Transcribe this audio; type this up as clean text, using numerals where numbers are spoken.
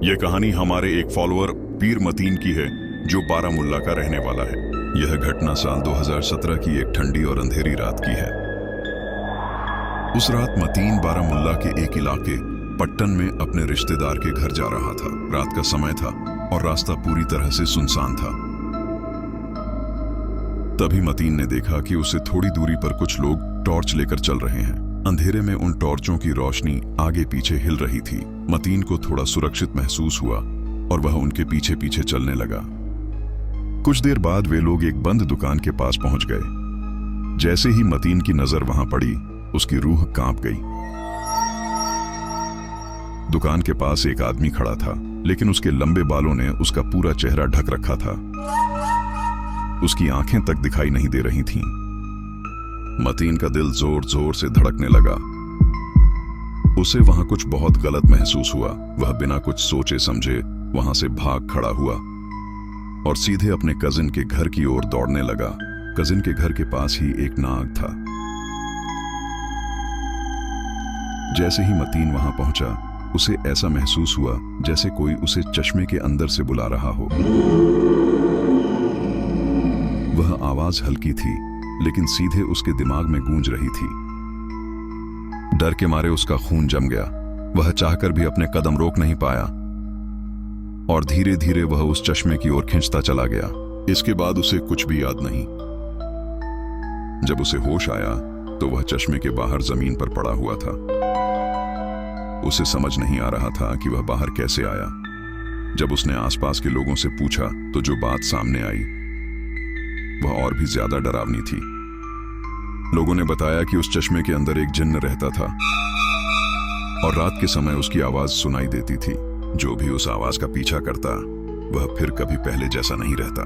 यह कहानी हमारे एक फॉलोअर पीर मतीन की है जो बारामुल्ला का रहने वाला है। यह घटना साल 2017 की एक ठंडी और अंधेरी रात की है। उस रात मतीन बारामुल्ला के एक इलाके पट्टन में अपने रिश्तेदार के घर जा रहा था। रात का समय था और रास्ता पूरी तरह से सुनसान था। तभी मतीन ने देखा कि उससे थोड़ी दूरी पर कुछ लोग टॉर्च लेकर चल रहे हैं। अंधेरे में उन टॉर्चों की रोशनी आगे पीछे हिल रही थी। मतीन को थोड़ा सुरक्षित महसूस हुआ और वह उनके पीछे पीछे चलने लगा। कुछ देर बाद वे लोग एक बंद दुकान के पास पहुंच गए। जैसे ही मतीन की नजर वहां पड़ी, उसकी रूह कांप गई। दुकान के पास एक आदमी खड़ा था, लेकिन उसके लंबे बालों ने उसका पूरा चेहरा ढक रखा था। उसकी आंखें तक दिखाई नहीं दे रही थीं। मतीन का दिल जोर जोर से धड़कने लगा। उसे वहां कुछ बहुत गलत महसूस हुआ। वह बिना कुछ सोचे समझे वहां से भाग खड़ा हुआ और सीधे अपने कजिन के घर की ओर दौड़ने लगा। कजिन के घर के पास ही एक नाग था। जैसे ही मतीन वहां पहुंचा, उसे ऐसा महसूस हुआ जैसे कोई उसे चश्मे के अंदर से बुला रहा हो। वह आवाज हल्की थी, लेकिन सीधे उसके दिमाग में गूंज रही थी। डर के मारे उसका खून जम गया। वह चाहकर भी अपने कदम रोक नहीं पाया और धीरे धीरे वह उस चश्मे की ओर खींचता चला गया। इसके बाद उसे कुछ भी याद नहीं। जब उसे होश आया तो वह चश्मे के बाहर जमीन पर पड़ा हुआ था। उसे समझ नहीं आ रहा था कि वह बाहर कैसे आया। जब उसने आसपास के लोगों से पूछा तो जो बात सामने आई वह और भी ज्यादा डरावनी थी। लोगों ने बताया कि उस चश्मे के अंदर एक जिन्न रहता था और रात के समय उसकी आवाज सुनाई देती थी। जो भी उस आवाज का पीछा करता, वह फिर कभी पहले जैसा नहीं रहता।